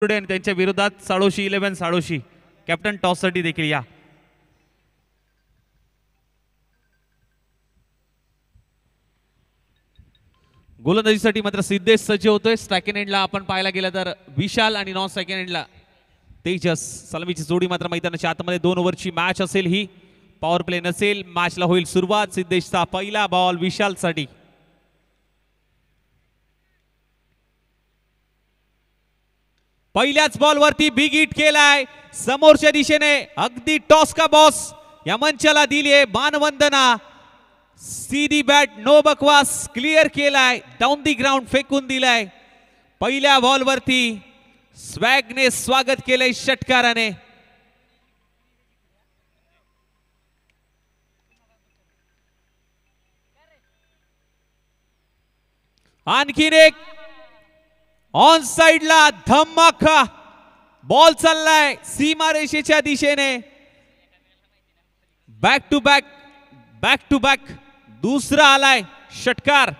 आणि त्यांच्या विरोधात साळोशी 11 साळोशी कॅप्टन टॉस साठी देखील या. गोलंदाजीसाठी मात्र सिद्धेश सज्ज होतोय. स्ट्राइक एंडला आपण पाहायला गेलं तर विशाल आणि नॉन स्ट्राइक एंडला तेजस. सलामीची जोडी मात्र मैदानाच्या आतमध्ये 2 ओव्हरची मॅच असेल ही. पॉवर प्ले नसेल. मॅचला होईल सुरुवात. सिद्धेशचा पहिला बॉल विशाल साठी. पहिल्याच बॉल वरती बिग हिट केलाय समोरच्या दिशेने. अगदी टॉस का बॉस या मंचाला दिलीये मानवंदना. सीधी बॅट नो बकवास क्लिअर केलाय. डाऊन दी ग्राउंड फेकून दिलाय. पहिल्या बॉल वरती स्वॅगने स्वागत केलंय षटकाराने. आणखीन एक ऑन साइडला धमाका बॉल चाललाय सीमा रेषेच्या दिशेने. बॅक टू बॅक दुसरा आलाय षटकार.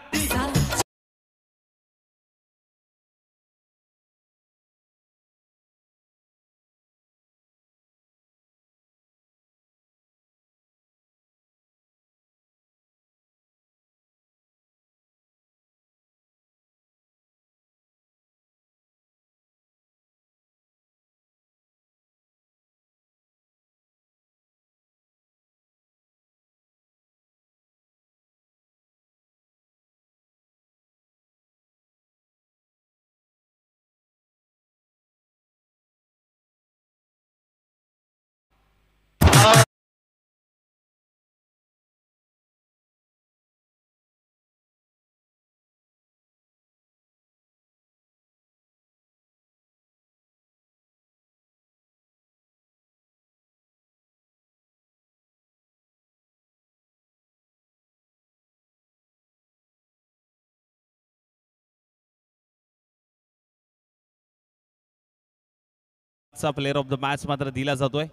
प्लेयर ऑफ द मॅच मात्र दिला जातोय.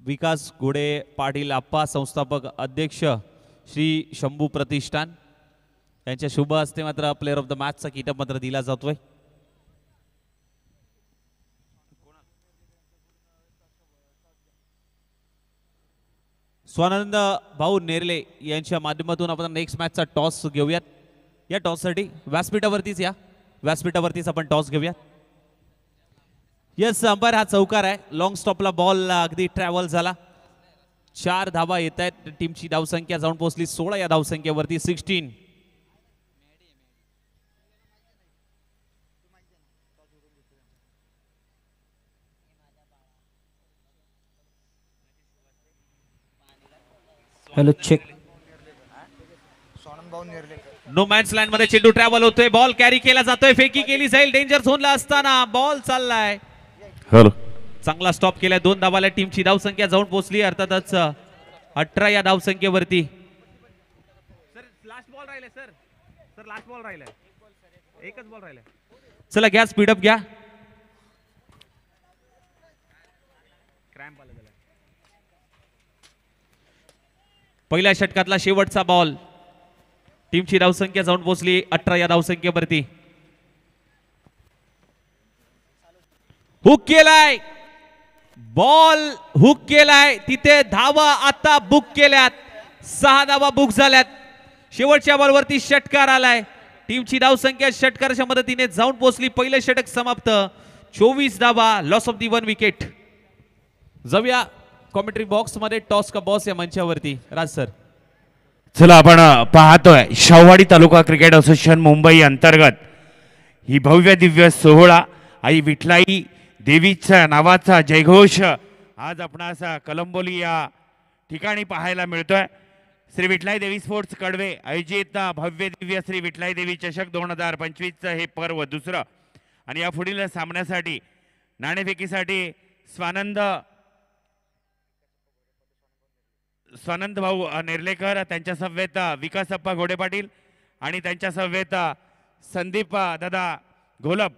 विकास घोडे पाटील आप्पा संस्थापक अध्यक्ष श्री शंभू प्रतिष्ठान यांच्या शुभ हस्ते मात्र प्लेयर ऑफ द मॅचचा किताब मात्र दिला जातोय. स्वानंद भाऊ नेरले यांच्या माध्यमातून आपण नेक्स्ट मॅचचा टॉस घेऊयात. या टॉससाठी व्यासपीठावरतीच या. व्यासपीठावरतीच आपण टॉस घेऊयात. यस अंपायर हा चौकार आहे. लॉंग स्टॉपला बॉल अगदी ट्रॅव्हल झाला. 4 धावा येत आहेत. टीमची धावसंख्या जाऊन पोहोचली 16 या धावसंख्येवरती 16. Hello check. No man's land मध्ये चेंडू ट्रॅव्हल होतोय. बॉल कॅरी केला जातोय. फेकी केली जाईल. डेंजर झोनला असताना बॉल चाललाय. हॅलो चांगला स्टॉप केलाय. 2 धावाला टीमची धावसंख्या जाऊन पोहोचली अर्थातच 18 या धावसंख्येवरती. सर लास्ट बॉल राहिलाय. सर लास्ट बॉल राहिलाय. एकच बॉल राहिलाय. चला घ्या स्पीडअप घ्या. क्रॅम्प आला त्याला. पहिल्या षटकातला शेवटचा बॉल. टीमची धावसंख्या जाऊन पोहोचली 18 या धावसंख्येवरती. हुक केलाय. बॉल हुक केलाय. तिथे धावा आता बुक केल्यात. 6 धावा बुक झाल्यात. शेवटच्या बॉलवरती षटकार आलाय. टीमची धावसंख्या षटकाराच्या मदतीने जाऊन पोहोचली. पहिले षटक समाप्त. 24 धावा. Loss of the 1 wicket. जाऊया कॉमेंट्री बॉक्स मध्ये. टॉस का बॉस या मंचावरती राज सर. चला आपण पाहतोय शाहूवाडी तालुका क्रिकेट असोसिएशन मुंबई अंतर्गत ही भव्य दिव्य सोहळा. आई विठलाई देवीच्या नावाचा जयघोष आज आपणास कलंबोली या ठिकाणी पाहायला मिळतोय. श्री विठलाई देवी स्पोर्ट्स कडवे आयोजित भव्य दिव्य श्री विठलाई देवी चषक 2025 हे पर्व दुसरं. आणि या पुढील सामन्यासाठी नाणेफेकीसाठी स्वानंद भाऊ नेर्लेकर, त्यांच्या समवेत विकासप्पा घोडे पाटील आणि त्यांच्या समवेत संदीप दादा घोलप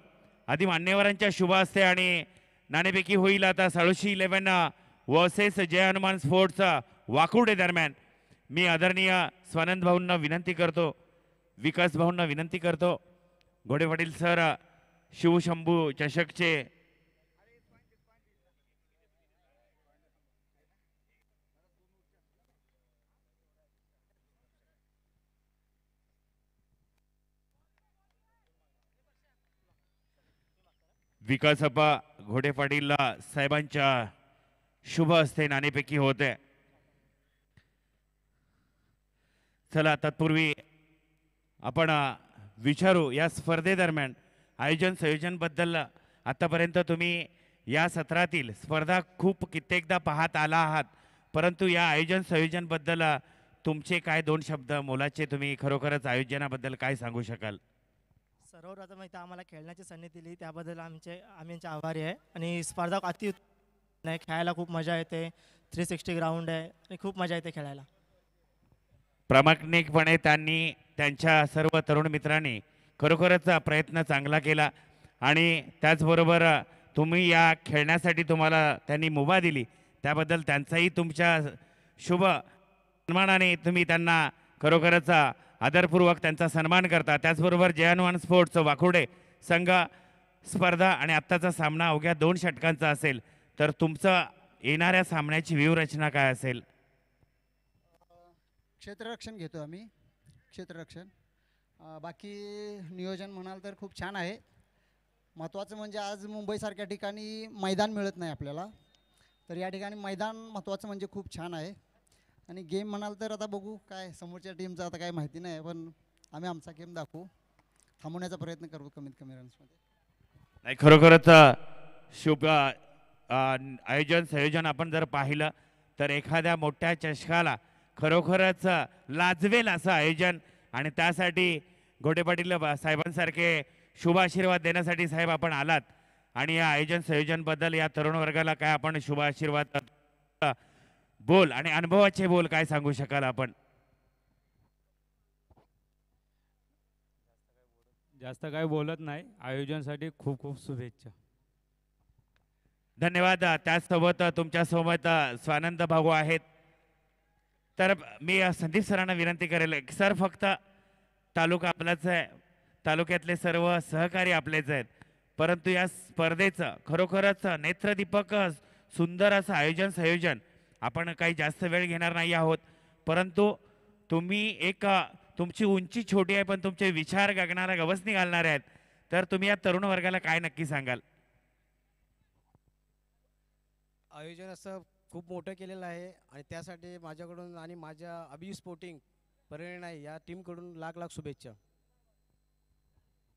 आदी मान्यवरांच्या शुभ हस्ते आणि नाणेफेकी होईल आता साळोशी 11 वर्सेस जय हनुमान स्पोर्ट्स वाकुर्डे दरम्यान. मी आदरणीय स्वानंद भाऊंना विनंती करतो, विकास भाऊंना विनंती करतो, घोडे पाटील सर शिवशंभू चषकचे विकासप्पा घोडे पाटील साहेबांच्या शुभ हस्ते नाणेफेकी होते. चला तत्पूर्वी आपण विचारू या स्पर्धेदरम्यान आयोजन संयोजन बद्दल. आतापर्यंत तुम्ही या सत्रातील स्पर्धा खूप कित्येकदा पाहत आला आहात, परंतु या आयोजन संयोजन बद्दल तुमचे काय दोन शब्द मोलाचे तुम्ही खरोखरच आयोजनाबद्दल काय सांगू शकाल? सर्वप्रथम इथं आम्हाला खेळण्याची संधी दिली त्याबद्दल आम्ही यांचे आभारी आहे. आणि स्पर्धा अति नाही, खेळायला खूप मजा येते. 360 ग्राउंड आहे आणि खूप मजा येते खेळायला. प्रामाणिकपणे त्यांनी त्यांच्या सर्व तरुण मित्रांनी खरोखरच प्रयत्न चांगला केला आणि त्याचबरोबर तुम्ही या खेळण्यासाठी तुम्हाला त्यांनी मुभा दिली त्याबद्दल त्यांचाही तुमच्या शुभ सन्मानाने तुम्ही त्यांना खरोखरच आदरपूर्वक त्यांचा सन्मान करता. त्याचबरोबर जयनवान स्पोर्ट्स वाकुडे संघ स्पर्धा आणि आत्ताचा सामना अवघ्या 2 षटकांचा असेल, तर तुमचं येणाऱ्या सामन्याची व्यूहरचना काय असेल? क्षेत्ररक्षण घेतो आम्ही, क्षेत्ररक्षण. बाकी नियोजन म्हणाल तर खूप छान आहे. महत्त्वाचं म्हणजे आज मुंबईसारख्या ठिकाणी मैदान मिळत नाही आपल्याला, तर या ठिकाणी मैदान महत्त्वाचं म्हणजे खूप छान आहे. आणि गेम म्हणाल तर आता बघू काय समोरच्या टीमचं आता काय माहिती नाही, पण आम्ही आमचा गेम दाखवू, थांबवण्याचा प्रयत्न करू कमीत कमी रन्समध्ये. नाही, खरोखरच शुभ आयोजन संयोजन आपण जर पाहिलं तर एखाद्या मोठ्या चषकाला खरोखरच लाजवेल असं आयोजन. आणि त्यासाठी घोडे पाटील साहेबांसारखे शुभ आशीर्वाद देण्यासाठी साहेब आपण आलात. आणि या आयोजन संयोजनबद्दल या तरुण वर्गाला काय आपण शुभ आशीर्वाद बोल आणि अनुभवाचे बोल काय सांगू शकाल आपण? जास्त काय बोलत नाही. आयोजनासाठी खूप खूप शुभेच्छा. धन्यवाद. त्याचसोबत तुमच्यासोबत स्वानंद भाऊ आहेत. तर मी संदीप सरांना विनंती करेल, सर फक्त तालुका आपलाच आहे, तालुक्यातले सर्व सहकारी आपलेच आहेत, परंतु या स्पर्धेचं खरोखरच नेत्रदीपक सुंदर असं आयोजन संयोजन आपण काही जास्त वेळ घेणार नाही आहोत, परंतु तुम्ही एक तुमची उंची छोटी आहे पण तुमचे विचार गगनाला गवसणी घालणारे आहेत. तर तुम्ही या तरुण वर्गाला काय नक्की सांगाल? आयोजन असं खूप मोठं केलेलं आहे आणि त्यासाठी माझ्याकडून आणि माझ्या अभि स्पोर्टिंग प्रेरणा या टीमकडून लाख लाख शुभेच्छा.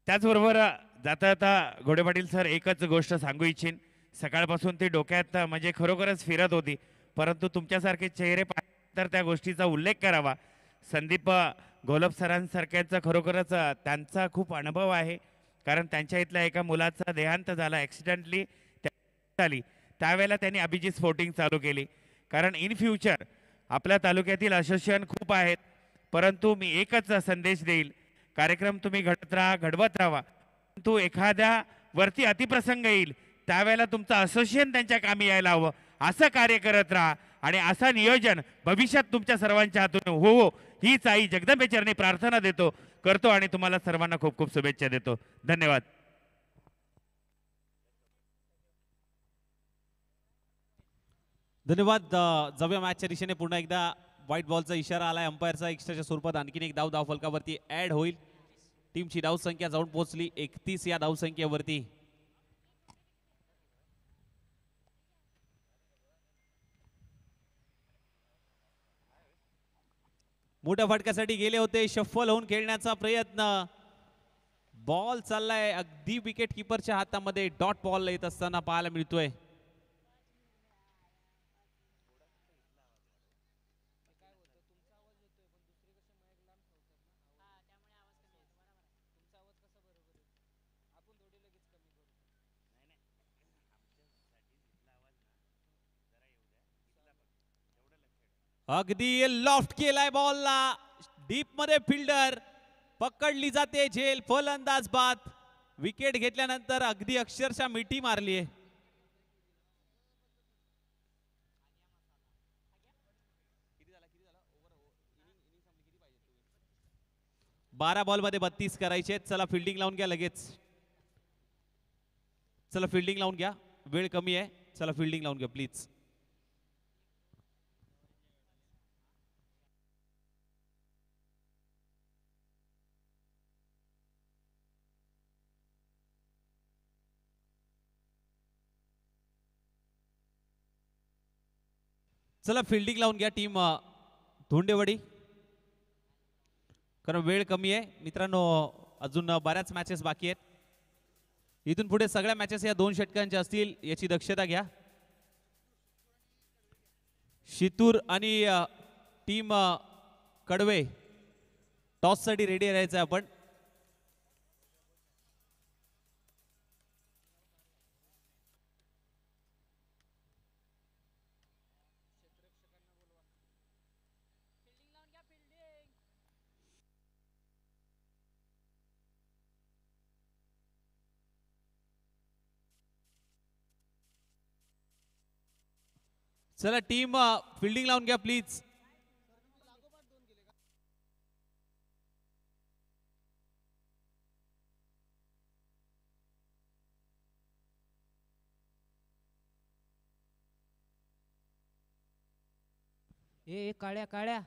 त्याचबरोबर जाता जाता घोडे पाटील सर एकच गोष्ट सांगू इच्छिन, सकाळपासून ती डोक्यात म्हणजे खरोखरच फिरत होती, परंतु तुमच्यासारखे चेहरे पाहिजे तर त्या गोष्टीचा उल्लेख करावा. संदीप घोलप सरांसारख्याचा खरोखरच त्यांचा खूप अनुभव आहे, कारण त्यांच्या इथल्या एका मुलाचा देहांत झाला ॲक्सिडेंटली झाली, त्यावेळेला त्यांनी अभिजित स्पोर्टिंग चालू केली. कारण इन फ्युचर आपल्या तालुक्यातील असोसिएशन खूप आहेत, परंतु मी एकच संदेश देईल, कार्यक्रम तुम्ही घडवत राहा, परंतु एखाद्या वरती अतिप्रसंग येईल त्यावेळेला तुमचं असोसिएशन त्यांच्या कामी यायला हवं, असं कार्य करत राहा आणि असं नियोजन भविष्यात तुमच्या सर्वांच्या हातून हो हीच आई जगदंबेचरणी प्रार्थना करतो आणि तुम्हाला सर्वांना खूप खूप शुभेच्छा देतो. धन्यवाद. धन्यवाद. जाऊया मॅचच्या दिशेने. पुन्हा एकदा व्हाईट बॉलचा इशारा आलाय, अंपायरचा एक्स्ट्राच्या स्वरूपात आणखीन एक धाव फलकावरती ऍड होईल. टीमची धाव संख्या जाऊन पोहोचली 31 या धावसंख्येवरती. मोठ्या फटक्यासाठी गेले होते, शफल होऊन खेळण्याचा प्रयत्न, बॉल चाललाय अगदी विकेट किपरच्या हातामध्ये, डॉट बॉल येत असताना पाहायला मिळतोय. अगदी लॉफ्ट केलाय बॉलला, डीप मध्ये फिल्डर, पकडली जाते झेल, फलंदाज बाद. विकेट घेतल्यानंतर अगदी अक्षरशः मिठी मारली आहे. बारा बॉल मध्ये 32 करायचे. चला फिल्डिंग लावून घ्या लगेच. चला फिल्डिंग लावून घ्या, वेळ कमी आहे. चला फिल्डिंग लावून घ्या प्लीज. चला फिल्डिंग लावून घ्या टीम धोंडेवाडी, कारण वेळ कमी आहे मित्रांनो. अजून बऱ्याच मॅचेस बाकी आहेत. इथून पुढे सगळ्या मॅचेस या 2 षटकांच्या असतील याची दक्षता घ्या. शितूर आणि टीम कडवे टॉस साठी रेडी राहायचं आपण. चला टीम फिल्डिंग लावून घ्या प्लीज. ए काळ्या काळ्या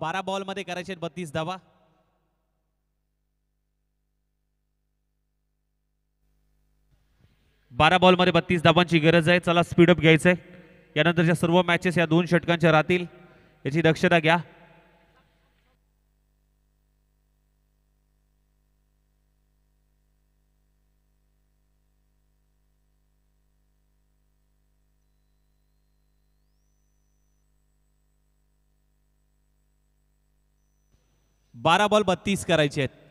बारा बॉल मध्ये करायचे 32 धावा. बारा बॉल मध्ये 32 धावांची गरज आहे. चला स्पीडअप घ्यायचंय. यानंतरच्या सर्व मॅचेस या 2 षटकांच्या राहतील याची दक्षता घ्या. बारा बॉल 32 करायचे आहेत.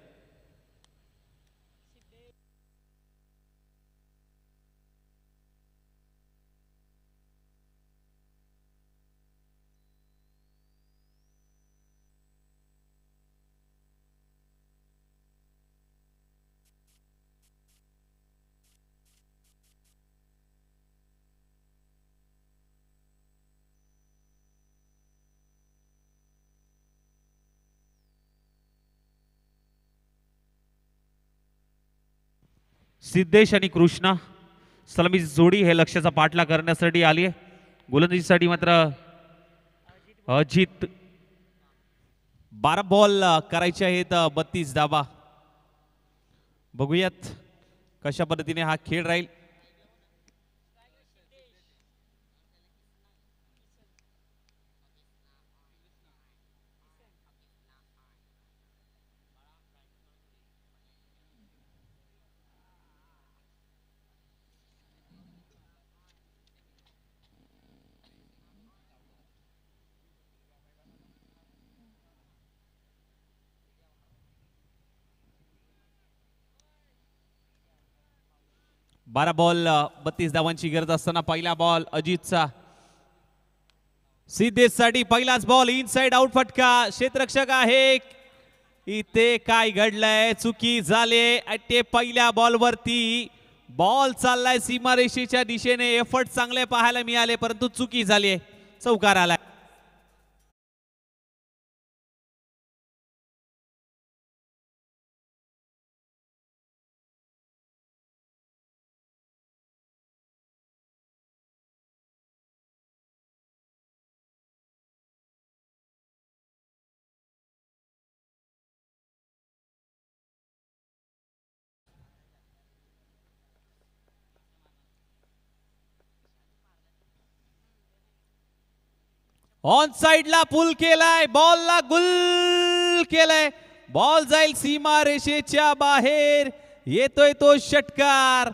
सिद्धेश आणि कृष्णा सलामी जोडी हे लक्ष्याचा पाठलाग करण्यासाठी आली आहे. गोलंदाजीसाठी मात्र अजित. 12 बॉल करायचे आहेत 32 धावा. बघूयात कशा पद्धतीने हा खेळ राहील. बारा बॉल 32 धावांची गरज असताना पहिला बॉल अजितचा. सिद्धेशसाठी पहिलाच बॉल इनसाइड आउट फटका. क्षेत्ररक्षक आहे. इथे काय घडलंय, चुकी झाले. ते पहिल्या बॉलवरती बॉल चाललाय सीमारेषेच्या दिशेने. एफर्ट चांगले पाहायला मिळाले परंतु चुकी झाली. चौकार आलाय. ऑन साइडला पुल केलाय. बॉलला गुल केलाय. बॉल जाईल सीमा रेषेच्या बाहेर. येतोय तो षटकार.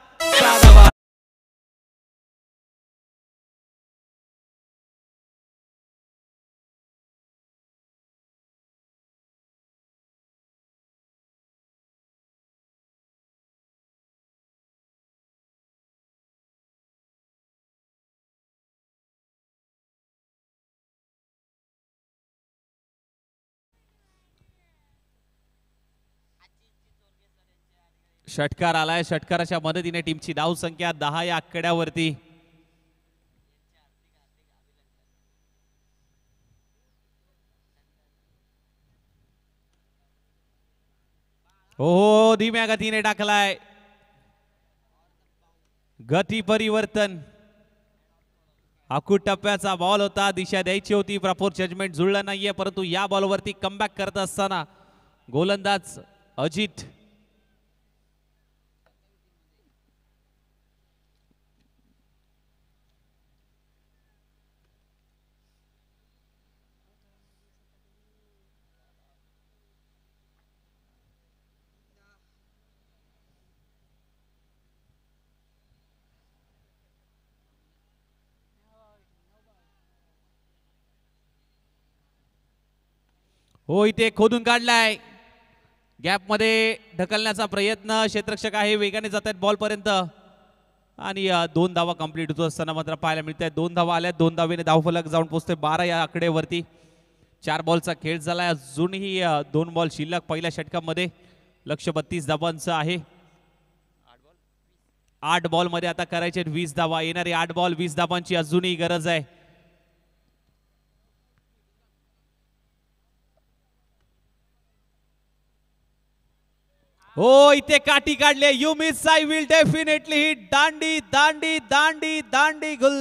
षटकार आलाय. षटकाराच्या मदतीने टीमची धाव संख्या 10 या आकड्यावरती. हो धीम्या गतीने टाकलाय. गती परिवर्तन. अकूट टप्प्याचा बॉल होता, दिशा द्यायची होती, प्रॉपर जजमेंट जुळलं नाहीये, परंतु या बॉलवरती कमबॅक करत असताना गोलंदाज अजित हो इथे खोदून काढलाय. गॅप मध्ये ढकलण्याचा प्रयत्न, क्षेत्ररक्षक आहे, वेगाने जात आहेत बॉल पर्यंत आणि 2 धावा कंप्लीट होतो असताना मात्र पाहायला मिळत आहे. 2 धावा आल्या, 2 धावेने धावफलक जाऊन पोहोचतोय 12 या आकडेवरती. 4 बॉलचा खेळ झालाय, अजूनही 2 बॉल शिल्लक पहिल्या षटकामध्ये. लक्ष 32 धावांचं आहे. 8 बॉल मध्ये आता करायचे 20 धावा. येणारे 8 बॉल 20 धावांची अजूनही गरज आहे. हो इथे काठी काढले. You miss I will definitely hit. दांडी दांडी दांडी दांडी गुल.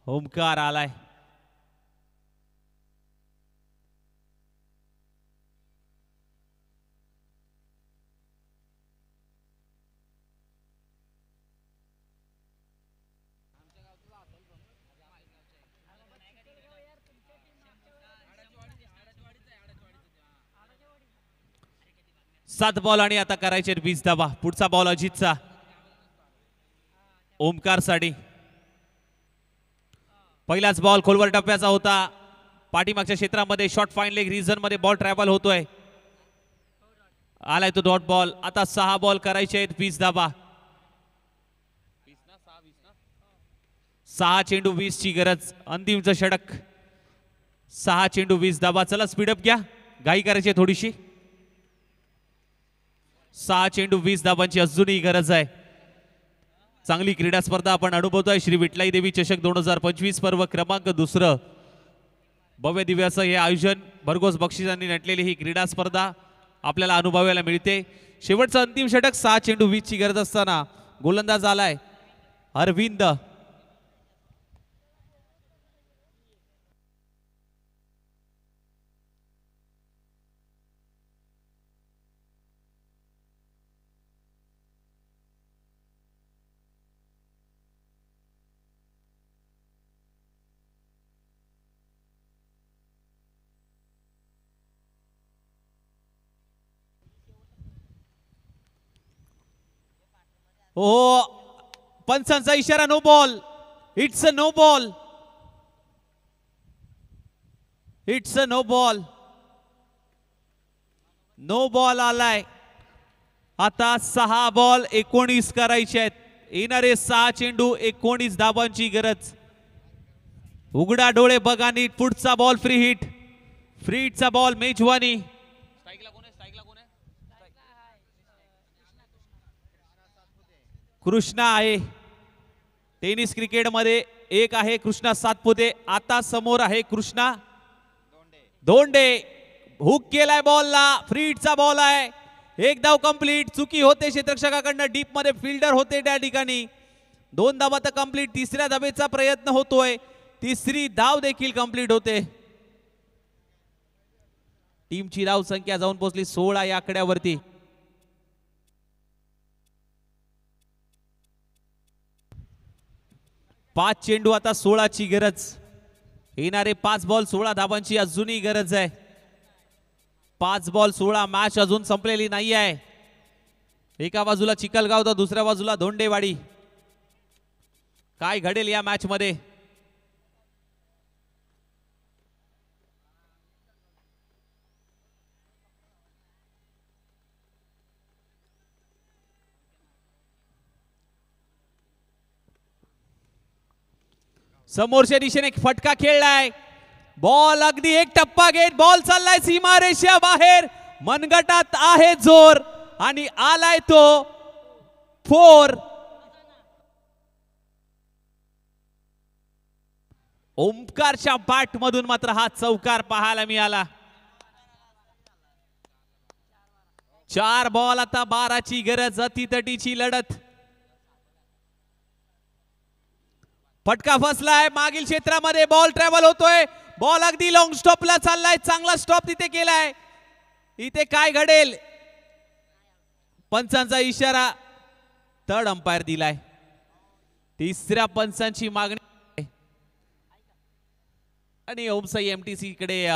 ओमकार आलाय. सात बॉल आणि आता करायचे 20 धावा. पुढचा बॉल अजितचा. ओमकार साठी पहिलाच बॉल खोलवर टप्प्याचा होता. पाठीमागच्या क्षेत्रामध्ये शॉर्ट फाईन लेग रिजन मध्ये बॉल ट्रॅव्हल होतोय. आलाय तो डॉट बॉल. आता 6 बॉल करायचे आहेत 20 धावा. 6 चेंडू 20 ची गरज. अंतिमचं षटक. 6 चेंडू 20 धावा. चला स्पीडअप घ्या, घाई करायची थोडीशी. 6 चेंडू 20 धावांची अजूनही गरज आहे. चांगली क्रीडा स्पर्धा आपण अनुभवतोय. श्री विठलाई देवी चषक 2025 पर्व क्रमांक 2. भव्य दिव्याचं हे आयोजन, भरघोस बक्षिसांनी नटलेली ही क्रीडा स्पर्धा आपल्याला अनुभवायला मिळते. शेवटचं अंतिम षटक. 6 चेंडू 20 ची गरज असताना गोलंदाज आलाय अरविंद. हो पंचांचा इशारा. No ball. It's a no ball. It's a no ball. No ball आलाय. आता 6 बॉल 19 करायचे आहेत. येणारे 6 चेंडू 19 धावांची गरज. उघडा डोळे बघा नीट. पुढचा बॉल फ्री हिट. फ्री हिटचा बॉल मेजवानी. कृष्णा आहे. टेनिस क्रिकेट मध्ये एक आहे कृष्णा सातपुते. आता समोर आहे कृष्णा दोंडे. हुक केलाय बॉलला. फ्री हिटचा बॉल आहे. एक धाव कंप्लीट. चुकी होते क्षेत्ररक्षकाकडनं. डीप मध्ये फिल्डर होते त्या ठिकाणी. 2 धावा तर कंप्लीट. 3ऱ्या धावेचा प्रयत्न होतोय. 3री धाव देखील कंप्लीट होते. टीमची धाव संख्या जाऊन पोहोचली 16 या आकड्यावरती. 5 चेंडू आता 16 ची गरज. येणारे 5 बॉल 16 धावांची अजूनही गरज आहे. 5 बॉल 16. मॅच अजून संपलेली नाही आहे. एका बाजूला चिखलगाव तर दुसऱ्या बाजूला धोंडेवाडी. काय घडेल या मॅच मध्ये? समोरच्या दिशेने फटका खेळलाय. बॉल अगदी एक टप्पा घेत बॉल चाललाय सीमारेषा बाहेर. मनगटात आहे जोर आणि आलाय तो 4. ओमकारच्या बॅट मधून मात्र हा चौकार पाहायला मिळाला. 4 बॉल आता 12ची गरज. अतितटीची लढत. फटका फसलाय मागील क्षेत्रामध्ये. बॉल ट्रॅव्हल होतोय. बॉल अगदी लॉंग स्टॉपला चाललाय. चांगला स्टॉप तिथे केलाय. इथे काय घडेल? पंचांचा इशारा. थर्ड अंपायर दिलाय. तिसऱ्या पंचांची मागणी आणि ओमसाई एमटीसी कडे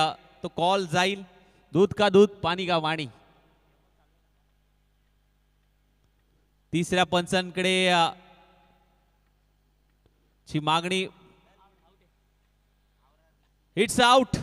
तो कॉल जाईल. दूध का दूध पाणी का पाणी. तिसऱ्या पंचांकडे ची मागणी. It's out.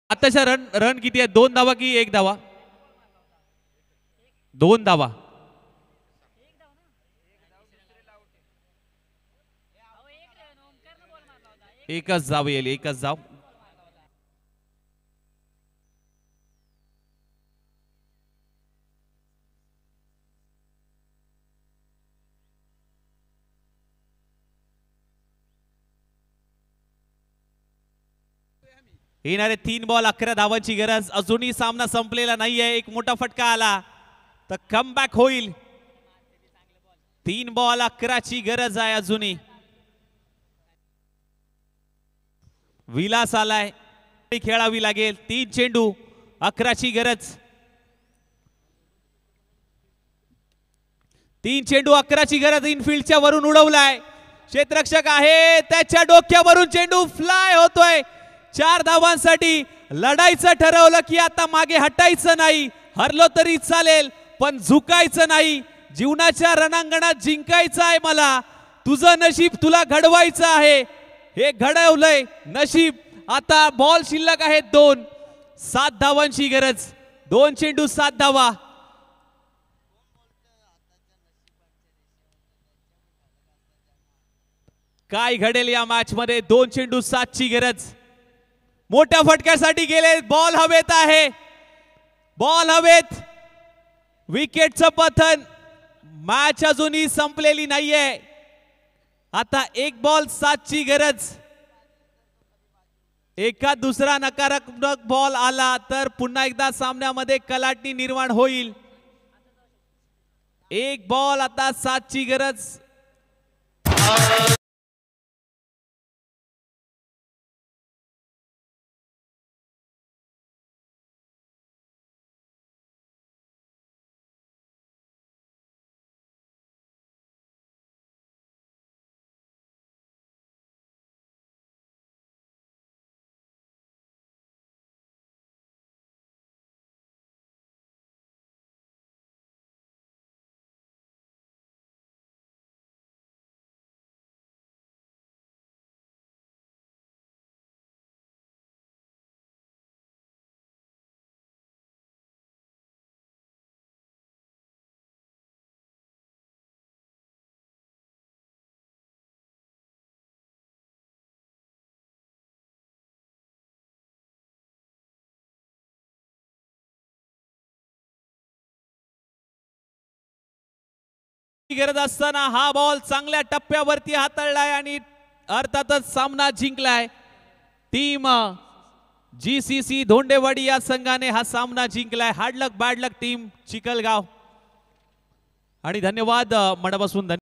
आताच्या रन किती आहे? 2 धावा की 1 धावा? 2 धावा. एकच धाव येईल. एकच धाव. येणारे 3 बॉल 11 धावांची गरज. अजूनही सामना संपलेला नाहीये. एक मोठा फटका आला तर कमबॅक होईल. 3 बॉल 11ची गरज आहे अजूनही. विलास आलाय. खेळावी लागेल. 3 चेंडू 11ची गरज. 3 चेंडू 11ची गरज. इनफिल्डच्या वरून उडवलाय. क्षेत्ररक्षक आहे त्याच्या डोक्यावरून चेंडू फ्लाय होतोय. 4 धावांसाठी लढायचं ठरवलं की आता मागे हटायचं नाही. हरलो तरी चालेल पण झुकायचं नाही. जीवनाच्या रणांगणात जिंकायचं आहे मला. तुझं नशीब तुला घडवायचं आहे. हे घडवलंय नशीब. आता बॉल शिल्लक आहेत 2. 7 धावांची गरज. 2 चेंडू 7 धावा. काय घडेल या मॅच मध्ये? 2 चेंडू 7ची गरज. मोठ्या फटक्यासाठी गेले. बॉल हवेत आहे. बॉल हवेत. विकेटचं पतन. मॅच अजूनही संपलेली नाहीये. आता 1 बॉल 7ची गरज. एका दुसरा नकारात्मक बॉल आला तर पुन्हा एकदा सामन्यामध्ये कलाटणी निर्माण होईल. 1 बॉल आता 7ची गरज. गरज असताना हा बॉल चांगल्या टप्प्यावरती हाताळलाय आणि अर्थातच सामना जिंकलाय. टीम जीसीसी धोंडेवाडी या संघाने हा सामना जिंकलाय. हार्ड लक बॅड लक टीम चिखलगाव. आणि धन्यवाद मनापासून